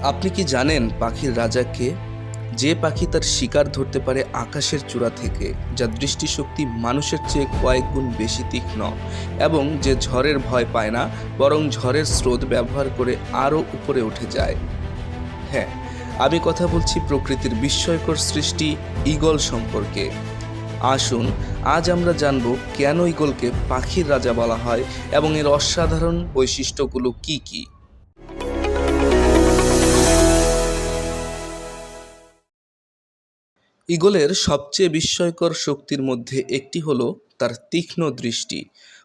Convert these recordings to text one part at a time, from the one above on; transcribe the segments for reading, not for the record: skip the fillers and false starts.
আপনি কি জানেন পাখির রাজা কে? যে পাখি তার শিকার ধরতে পারে আকাশের চূড়া থেকে, যার দৃষ্টিশক্তি মানুষের চেয়ে কয়েক গুণ বেশি তীক্ষ্ণ এবং যে ঝড়ের ভয় পায় না, বরং ঝড়ের স্রোত ব্যবহার করে আরও উপরে উঠে যায়। হ্যাঁ, আমি কথা বলছি প্রকৃতির বিস্ময়কর সৃষ্টি ঈগল সম্পর্কে। আসুন আজ আমরা জানব কেন ঈগলকে পাখির রাজা বলা হয় এবং এর অসাধারণ বৈশিষ্ট্যগুলো কি কি। ঈগলের সবচেয়ে বিস্ময়কর শক্তির মধ্যে একটি হলো তার তীক্ষ্ণ দৃষ্টি।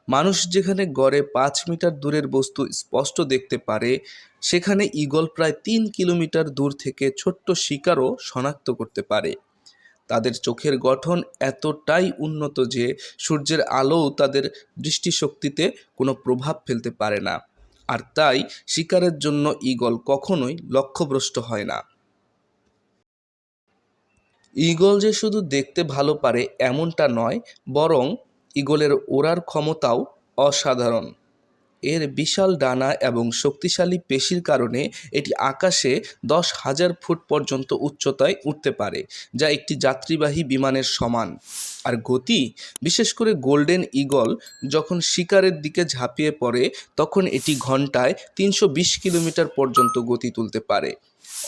মানুষ যেখানে গড়ে 5 মিটার দূরের বস্তু স্পষ্ট দেখতে পারে, সেখানে ঈগল প্রায় 3 কিলোমিটার দূর থেকে ছোট্ট শিকারও শনাক্ত করতে পারে। তাদের চোখের গঠন এতটাই উন্নত যে সূর্যের আলোও তাদের দৃষ্টিশক্তিতে কোনো প্রভাব ফেলতে পারে না, আর তাই শিকারের জন্য ঈগল কখনোই লক্ষ্যভ্রষ্ট হয় না। ঈগল যে শুধু দেখতে ভালো পারে এমনটা নয়, বরং ঈগলের ওড়ার ক্ষমতাও অসাধারণ। এর বিশাল ডানা এবং শক্তিশালী পেশির কারণে এটি আকাশে 10,000 ফুট পর্যন্ত উচ্চতায় উঠতে পারে, যা একটি যাত্রীবাহী বিমানের সমান। আর গতি, বিশেষ করে গোল্ডেন ঈগল যখন শিকারের দিকে ঝাঁপিয়ে পড়ে, তখন এটি ঘন্টায় 320 কিলোমিটার পর্যন্ত গতি তুলতে পারে।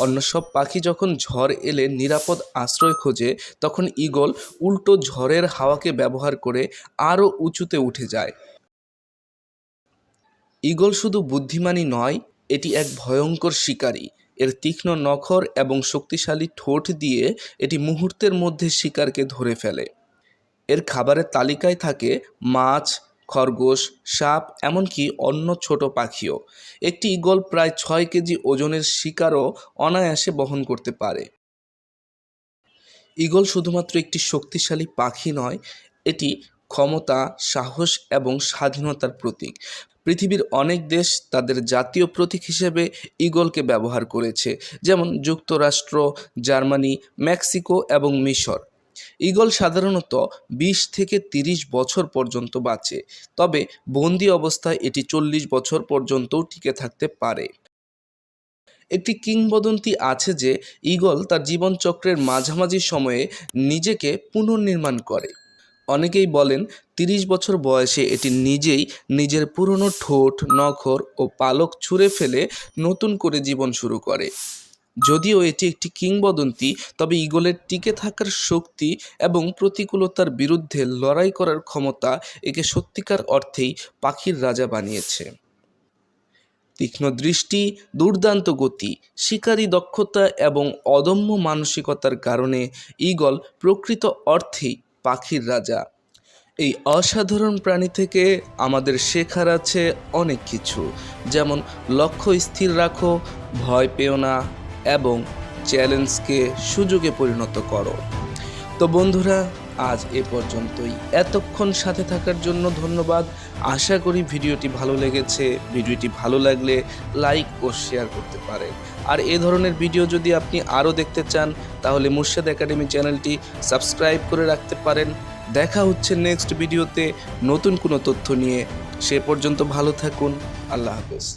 অন্য সব পাখি যখন ঝড় এলে নিরাপদ আশ্রয় খোঁজে, তখন ঈগল উল্টো ঝড়ের হাওয়াকে ব্যবহার করে আরও উঁচুতে উঠে যায়। ঈগল শুধু বুদ্ধিমানই নয়, এটি এক ভয়ঙ্কর শিকারী। এর তীক্ষ্ণ নখর এবং শক্তিশালী ঠোঁট দিয়ে এটি মুহূর্তের মধ্যে শিকারকে ধরে ফেলে। এর খাবারের তালিকায় থাকে মাছ, খরগোশ, সাপ, এমনকি অন্য ছোট পাখিও। একটি ঈগল প্রায় 6 কেজি ওজনের শিকারও অনায়াসে বহন করতে পারে। ঈগল শুধুমাত্র একটি শক্তিশালী পাখি নয়, এটি ক্ষমতা, সাহস এবং স্বাধীনতার প্রতীক। পৃথিবীর অনেক দেশ তাদের জাতীয় প্রতীক হিসেবে ঈগলকে ব্যবহার করেছে, যেমন যুক্তরাষ্ট্র, জার্মানি, মেক্সিকো এবং মিশর। ঈগল সাধারণত 20 থেকে 30 বছর পর্যন্ত বাঁচে, তবে বন্দি অবস্থায় এটি 40 বছর পর্যন্তও টিকে থাকতে পারে। একটি কিংবদন্তি আছে যে ঈগল তার জীবনচক্রের মাঝামাঝি সময়ে নিজেকে পুনর্নির্মাণ করে। অনেকেই বলেন 30 বছর বয়সে এটি নিজেই নিজের পুরনো ঠোঁট, নখর ও পালক ছুঁড়ে ফেলে নতুন করে জীবন শুরু করে। যদিও এটি একটি কিংবদন্তি, তবে ঈগলের টিকে থাকার শক্তি এবং প্রতিকূলতার বিরুদ্ধে লড়াই করার ক্ষমতা একে সত্যিকার অর্থেই পাখির রাজা বানিয়েছে। তীক্ষ্ণ দৃষ্টি, দুর্দান্ত গতি, শিকারী দক্ষতা এবং অদম্য মানসিকতার কারণে ঈগল প্রকৃত অর্থেই পাখির রাজা। এই অসাধারণ প্রাণী থেকে আমাদের শেখার আছে অনেক কিছু, যেমন লক্ষ্য স্থির রাখো, ভয় পেও না এবং চ্যালেঞ্জকে সুযোগে পরিণত করো। তো বন্ধুরা, আজ এ পর্যন্তই। এতক্ষণ সাথে থাকার জন্য ধন্যবাদ। আশা করি ভিডিওটি ভালো লেগেছে। ভিডিওটি ভালো লাগলে লাইক ও শেয়ার করতে পারেন। আর এ ধরনের ভিডিও যদি আপনি আরও দেখতে চান, তাহলে মুর্শেদ একাডেমি চ্যানেলটি সাবস্ক্রাইব করে রাখতে পারেন। দেখা হচ্ছে নেক্সট ভিডিওতে নতুন কোনো তথ্য নিয়ে। সে পর্যন্ত ভালো থাকুন। আল্লাহ হাফেজ।